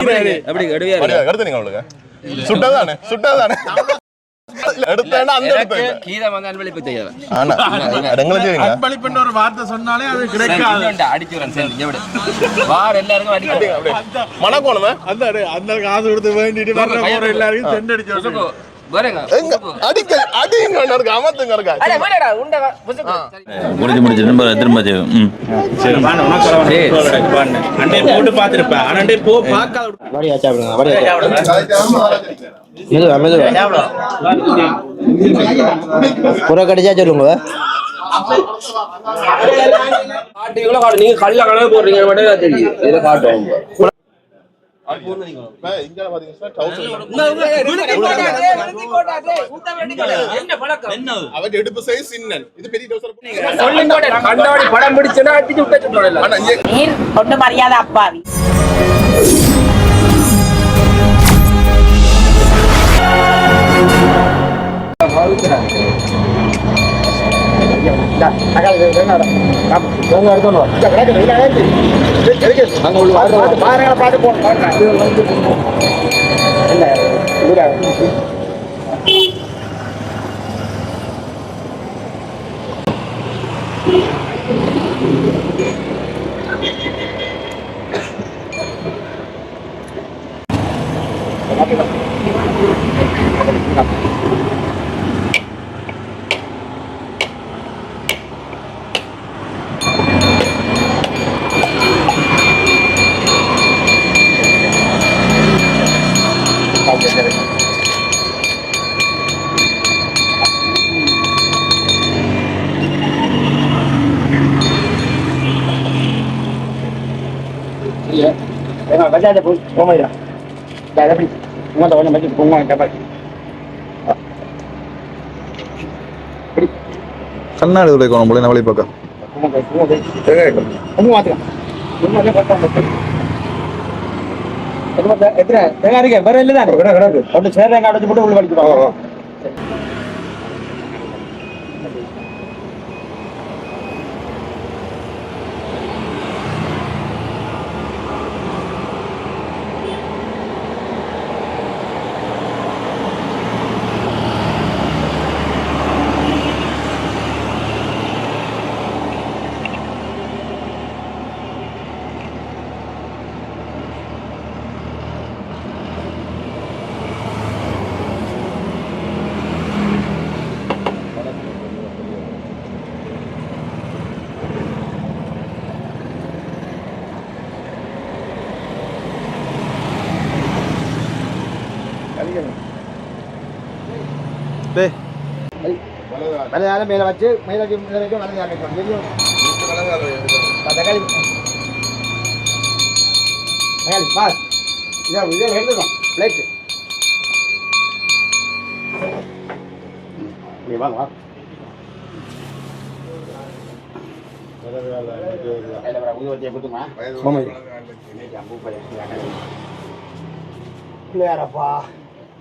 அப்படி எடுத்து நீங்க அவளுக்கு சுட்டதானே எடுத்தேன்னா அந்த கீதம் வந்து அன்பளிப்பு செய்யலாம். ஆனா அன்பளிப்புன்ற ஒரு வார்த்தை சொன்னாலே அது கிடைக்காது. அடிச்சுறேன் சரி எവിടെ வார எல்லாருக்கும் அடிக்க அப்படியே மனக்கோணமே அந்த அந்த காசு கொடுத்து வேண்டிட்டு வர்ற போற எல்லாருக்கும் சென்ட் அடிச்சு வரேங்க அடிக்க அடிங்க நடக்க அமத்துங்க நடக்க அட வேடா உண்ட புசுக்கு முடிச்சு திரும்ப சரி வாங்க உனக்கு வாங்க அண்டே போட்டு பாத்துறப்ப அண்டே போ பார்க்காத வாடி ஆச்சா அப்படிங்க வாடி இது அமது புற கடிச்சா சொல்லுங்க காட்டுங்களா காட்டு நீங்க கல்ல கலவே போடுறீங்க மட்டும் தெரியுது இத காட்டுவோம் இங்க பாத்தீங்கன்னா அவன் எடுப்பு சைஸ் சின்னன் இது பெரிய டவுசர் கண்டாடி படம் பிடிச்சனா அடிச்சு விட்டு சொல்றல நீர் கொண்டு மரியாதை அப்பாவி பாட்டு Ada pun, mau ya? Ada pun, mau tahu nama tu, mau apa? கண்ணாடி உடைக்கணும் போல நான் வழி பக்கம் எத்தனை வேற இல்லதானே ஒன்று சேர அடைச்சு போட்டு உள்ள வலிக்குவாங்க மேல வச்சு மேல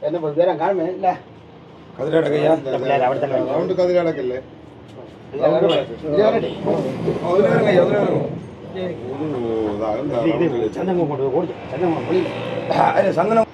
என்ன பேர காணுமே இல்ல கதிரடக்கையா ரவுண்ட் கதிரடக்கல்ல சந்தனம் போட்டு ஓடி சந்தனம் போடி அரே சந்தனம்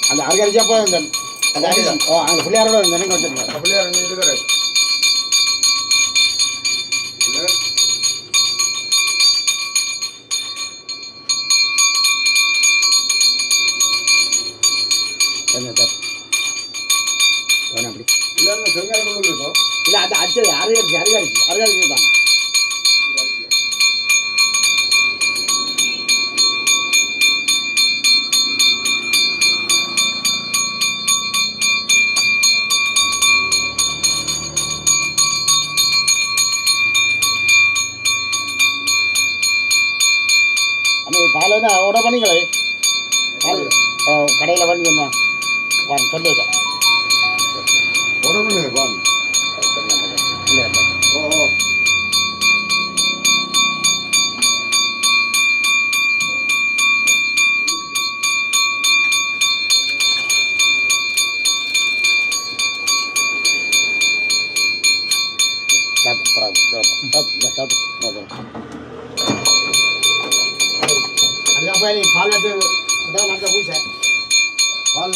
அந்த ஆர்கானிக்கா போய் அந்த அந்த பிள்ளையாரோட நினைக்க வச்சிருக்கேன் பிள்ளையார் இருக்கிறாரு இல்ல அது அடிச்சது அருகாரிச்சு தான். பால் வந்து ஆர்டர் பண்ணிங்களே பால் கடையில் பண்ணி சொல்லி வச்சேன் ஆர்டர் பண்ணுங்க பால் இல்லை ஓ பால் வச்சு நல்ல பூசை பால்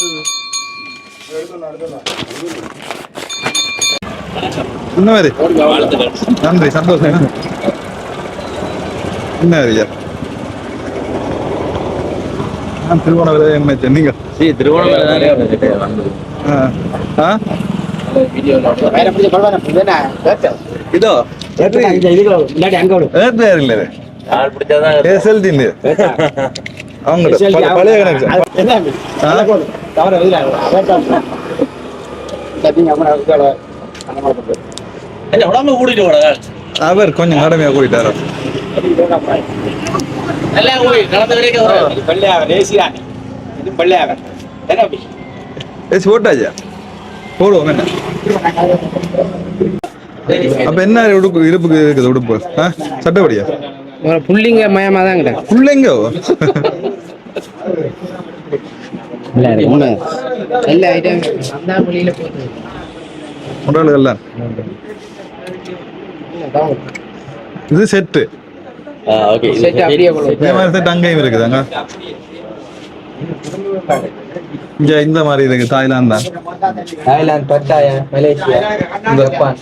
நன்றி, சந்தோஷம். என்ன ஐயா, நான் திருவோணமலை எம்எச். நீங்க இதோ பழைய அவர் கொஞ்சம் கடுமையா கூட்டிட்டாரு. போட்டாச்சா போடுவோம் என்ன. அப்ப என்ன உடுப்பு இருப்புக்கு இருக்குது உடுப்பு சட்டப்படியா புள்ளிங்க மயமா தான் புள்ளைங்க எல்லா ஐட்டம் எல்லாம் இது செட்டு. இதே மாதிரி செட் அங்கேயும் இருக்குதாங்க. இங்க இந்த மாதிரி இருக்கு. தாய்லாந்து தான், தாய்லாந்து, பட்டாயா, மலேசியா, ஜப்பான்.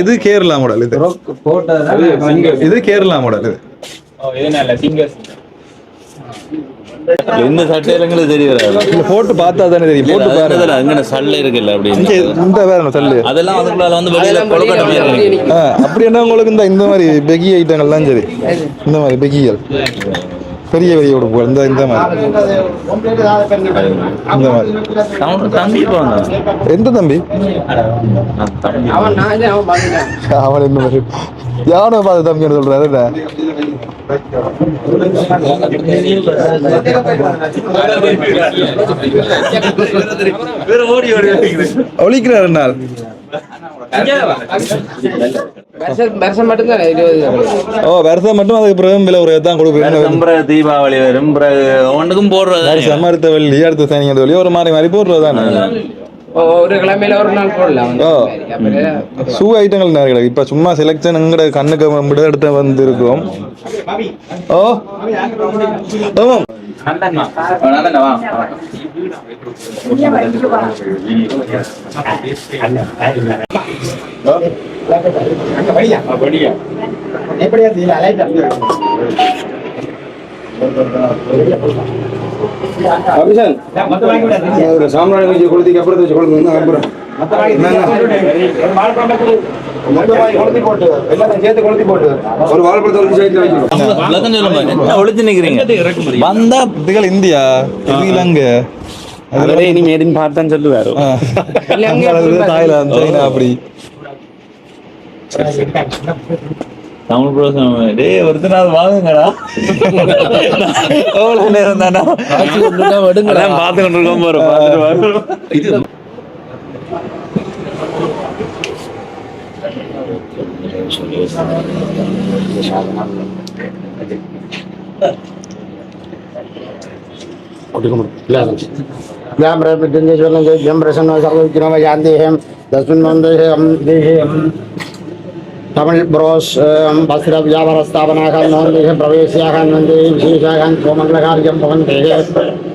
இது கேரளா மாடல். இது கேரளா மாடல். இந்த சட்டைகளும் தெரிய வராது. போட்டு பார்த்தா தானே தெரியும். போட்டு பாருங்க, அங்க சல்ல இருக்குல்ல அப்படி இந்த வேற சல்லு அதெல்லாம் அதுக்குள்ள வந்து வெளியில கொலக்கட்ட மாதிரி இருக்கு. அப்படி என்ன உங்களுக்கு இந்த மாதிரி பெகி ஐட்டங்கள்லாம் சரி, இந்த மாதிரி பெகிகள் பெரிய பெரிய உடுப்புகள் இந்த இந்த மாதிரி இந்த மாதிரி. தம்பி எந்த தம்பி? அவன் என்ன மாதிரி யானை பார்த்து தம்பின்னு சொல்றாரு. ஒழிக்கிறாரு நாள் வருஷம் மட்டும்தான். ஓ வருஷம் மட்டும். அதுக்கு பிறகு விலை ஒரு தான் கொடுக்குறேன். தீபாவளி வரும் ஒன்றுக்கும் போடுறது. அடுத்த வெள்ளி அடுத்த சனி வெள்ளி ஒரு மாறி மாறி போடுறதுதான். ஒரு கிழமையில ஒரு நாள் போடலாம். ஷூ ஐட்டங்கள் நிறைய. இப்ப சும்மா செலக்ஷன் எங்கட கண்ணுக்கு எடுத்து வந்து இருக்கோம். ஓ ஆமாம் சாம்ராணி கொஞ்சம் கொளுத்திக்கு அப்புறம் வச்சு கொளுத்து அப்புறம் ஒரு வாழைப்பழத்தை ஒழிச்சு நிக்கிறீங்க. வந்தா இந்தியா இலங்கை இனி மேடின்னு பார்த்தான்னு சொல்லுவாரு. தாய்லாந்து, சைனா அப்படி. தமிழ் ப்ரோசம் ஒருத்தனாவது வாங்குங்கடா. எவ்வளவு நேரம் தானா பார்த்து கொண்டு இருக்கோம். இது தமிழ் புரோஸ் வஸ்திர வியாபார ஸ்தாபனாக பிரவேசியாக விசேஷாக கோமங்கலகாரியம் பவந்தே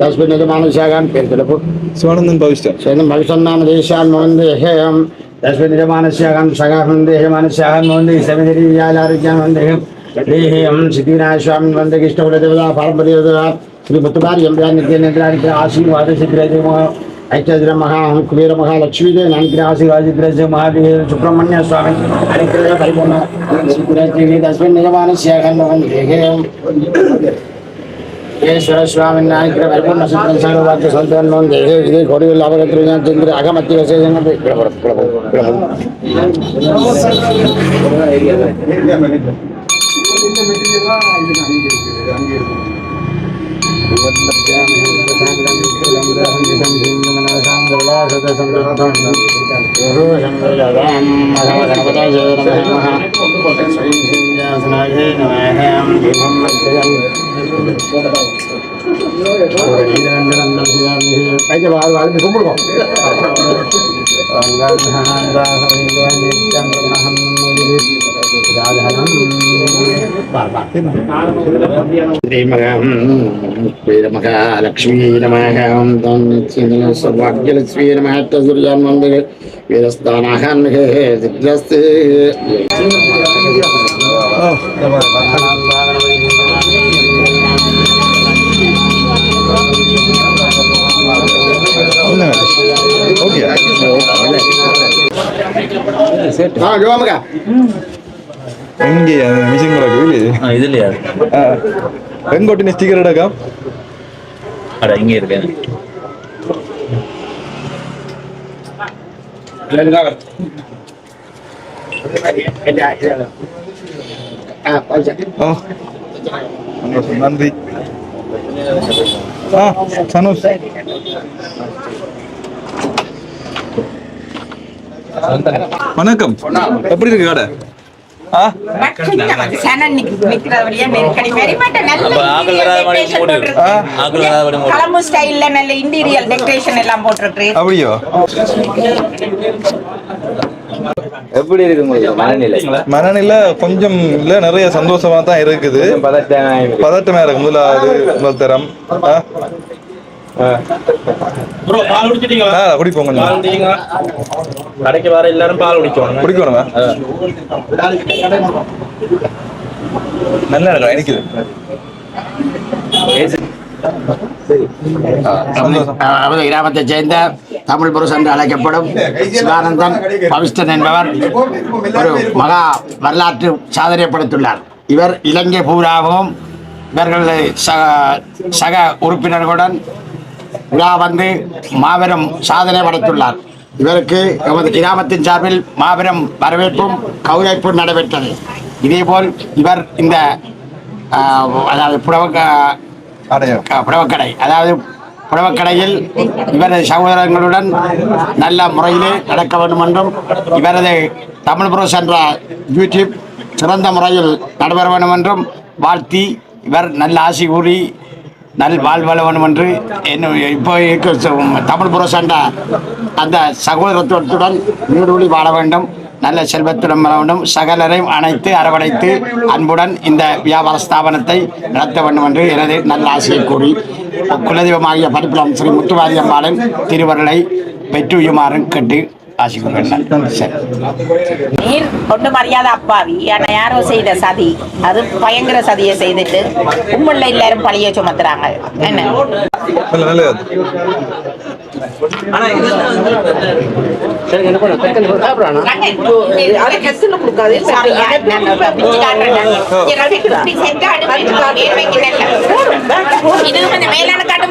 தஸ்மின் யஜமானசாக பேர்தலப்பு சிவானந்தன் பவிஷ்டம் சேதம் பவிஷ்டநாம தேசான் மவந்தேஹம் தஸ்மின் யஜமானசாக சகாஹம் தேஹமானசாக மவந்தே சமிதிரி வியாலாரிஜான் வந்தேஹம் सिद्धिविनायकस्वामी वंदे कृष्णकुलदेवता पारंपरिकदेवता श्री मुत्तुमारी अम्बिका नित्यानंद आशीर्वाद सिद्धिराज ऐक्यद्र महा कुबेर महालक्ष्मी देव नानक आशीर्वाद सिद्धिराज महादेव सुब्रह्मण्य स्वामी परिपूर्ण सिद्धिराज तस्मिन् निगमानस्याखण्डं वन्दे ईश्वर स्वामी नायक परिपूर्ण सिद्धिराज संतन वन्दे कोडिल लाभरत्न चंद्र अगमति विशेषण लक्ष्मी नमः सौभाग्यलक्ष्मी नमः सूर्यान् वन्दे वीरस्थानाहन् सिद्ध्यस्ते ஓகே எங்கே மிஷின் கிடக்கு இதுலயா எங்கோட்டின ஸ்டிக்கர் எடுக்கா அட இங்கே இருக்கேன் நன்றி சனோஸ் வணக்கம் எப்படி இருக்கு கடை அப்படியோ எப்படி இருக்கு உங்களுக்கு மனநிலை கொஞ்சம் இல்ல நிறைய சந்தோஷமா தான் இருக்குது பதட்டமா இருக்கு முதலாவது தரம் குடிப்போம் கொஞ்சம் கடைக்கு வர எல்லாரும் பால் குடிக்கணும் குடிக்கணுமா நல்லா இருக்கும் எனக்கு நமது கிராமத்தைச் சேர்ந்த தமிழ் புருஷன் என்று அழைக்கப்படும் சிவானந்தன் பவிஷ்டன் என்பவர் ஒரு மகா வரலாற்று சாதனை படைத்துள்ளார். இவர் இலங்கை பூராவும் இவர்கள் சக உறுப்பினர்களுடன் விழா வந்து மாபெரும் சாதனை படைத்துள்ளார். இவருக்கு எமது கிராமத்தின் சார்பில் மாபெரும் வரவேற்பும் கௌரவிப்பும் நடைபெற்றது. இதேபோல் இவர் இந்த அதாவது புடவக்கடை அதாவது புடவக்கடையில் இவரது சகோதரங்களுடன் நல்ல முறையிலே நடக்க வேண்டும் என்றும் இவரது தமிழ் புரோஸ் என்ற யூடியூப் சிறந்த முறையில் நடைபெற வேண்டும் என்றும் வாழ்த்தி இவர் நல்ல ஆசி கூறி நல் வாழ்வாழ வேண்டும் என்று இப்போ தமிழ் புரோஸ் என்ற அந்த சகோதரத்துவத்துடன் நீடூழி வாழ வேண்டும், நல்ல செல்வத்துடன் வர வேண்டும், சகலரையும் அணைத்து அரவணைத்து அன்புடன் இந்த வியாபார ஸ்தாபனத்தை நடத்த வேண்டும் என்று எனது நல்ல ஆசையை கூறி குலதெய்வமாகிய பரிப்புலம் ஸ்ரீ முத்துமாரி அம்மாளின் திருவருளை பெற்றுயுமாறு கேட்டு ஆசி கூறுகின்றனர். நீர் கொண்டு மரியாதை அப்பாவி ஆனா யாரோ செய்த சதி, அது பயங்கர சதியை செய்துட்டு உண்மையில எல்லாரும் பழிய சுமத்துறாங்க. என்ன மேலான காட்டும்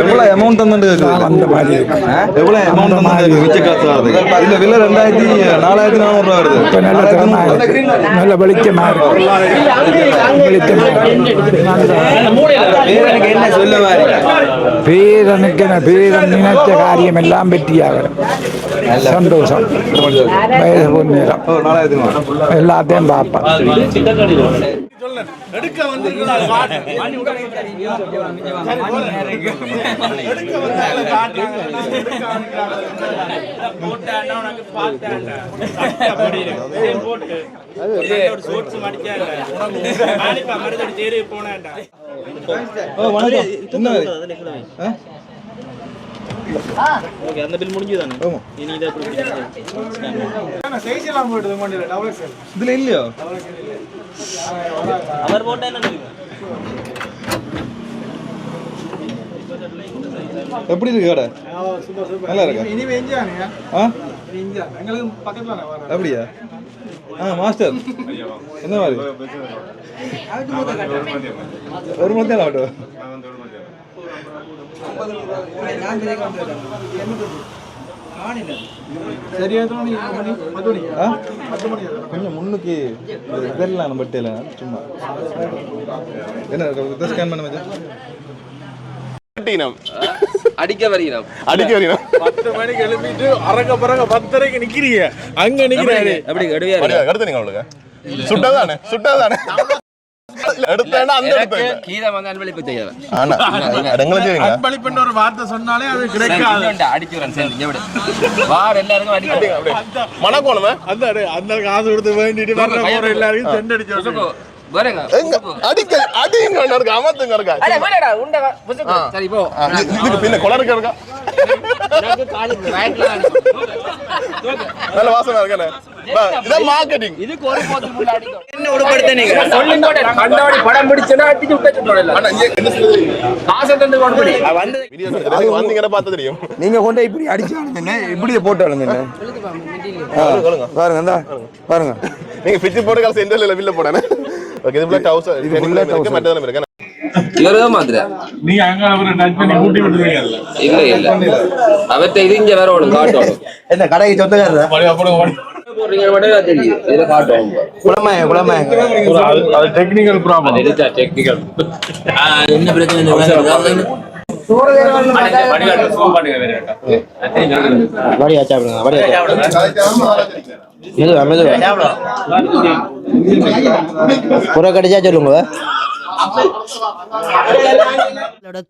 எவ்வளவு அமௌண்ட் வந்து அந்த மாதிரி எவ்வளவு அமௌண்ட் வந்து மிச்ச காசு வருது? இந்த விலை 4,400 ரூபா வருது. நல்ல வெளிச்சமா பேரனுக்கு என்ன சொல்ல வாரி? பேரனுக்கு பேரன் நினைச்ச காரியம் எல்லாம் வெற்றியாகும். சந்தோஷம், வயது பொன்னிறம் எல்லாத்தையும் பார்ப்பேன். எடுக்க வந்திருக்கிறார் அந்த பில் முடிஞ்சுதானே இனி இதை இதுல இல்லையோ அவர் போட்டா என்ன தெரியும் எப்படி இருக்கு கடை நல்லா இருக்கா அப்படியா மாஸ்டர் என்ன மாதிரி ஒரு மணி தான் ஆகட்டும் கொஞ்சம் முன்னுக்கு இதெல்லாம் பட்டியல சும்மா என்ன ஸ்கேன் பண்ண மச்சான் அடிக்க வருகிறோம் 10 மணிக்கு எழுப்பிட்டு அரங்க பரங்க 10:30க்கு நிக்கிறீங்க அங்க நிக்கிறாரு அப்படி கடுவியா அடுத்து நீங்க உங்களுக்கு சுட்டாதானே எடுத்தேன்னா அந்த எடுத்தேன் கீதை வந்து அன்பளிப்பு செய்யறேன் அன்பளிப்புன்ற ஒரு வார்த்தை சொன்னாலே அது கிடைக்காது அடிக்கிறேன் சரி இங்க விடு வார் எல்லாருக்கும் அடிக்கிறேன் மனக்கோணமே அந்த காசு கொடுத்து வேண்டிட்டு வர்ற போற எல்லாரையும் செண்ட் அடிச்சு வரேங்க அடிக்க அடிங்க இருக்கு அமத்துங்க இருக்கா அட வரடா உண்ட சரி போ இதுக்கு பின்ன கொலருக்கு இருக்கா எனக்கு காலுக்கு ரைட்ல நல்ல வாசனை இருக்கனே இத மார்க்கெட்டிங் இதுக்கு ஒரு போத்து முள்ள அடிக்கும் என்ன உருப்படுத்த நீங்க சொல்லுங்க கண்டாடி படம் பிடிச்சனா அடிச்சு விட்டு போடல அண்ணா என்ன சொல்றீங்க காசை தந்து கொண்டு வந்து அது வந்தீங்கனா பார்த்தா தெரியும் நீங்க கொண்டே இப்படி அடிச்சாலும் என்ன இப்படியே போட்டாலும் என்ன பாருங்க இந்தா பாருங்க நீங்க ஃபிட் போட்டு காசு எண்டல பில்ல போடானே ஓகே இது பிளட் ஹவுஸ் இது ஃபுல்லா இருக்கு மத்ததெல்லாம் இருக்கு இவரதான் மாத்திர நீங்க அங்க அவரை டச் பண்ணி கூட்டி விட்டுறீங்க இல்ல அவர்ட்ட இது இங்க வேற ஒண்ணு காட்டணும் என்ன கடைக்கு சொந்தக்காரரா போறீங்க மட்டும் தெரியுது இத காட்டணும் குளமாய அது டெக்னிக்கல் ப்ராப்ளம் இதுதான் டெக்னிக்கல் என்ன பிரச்சனை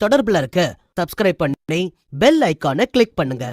தொடர்புல இருக்க சப்ஸ்கிரைப் பண்ணி பெல் ஐகானை கிளிக் பண்ணுங்க.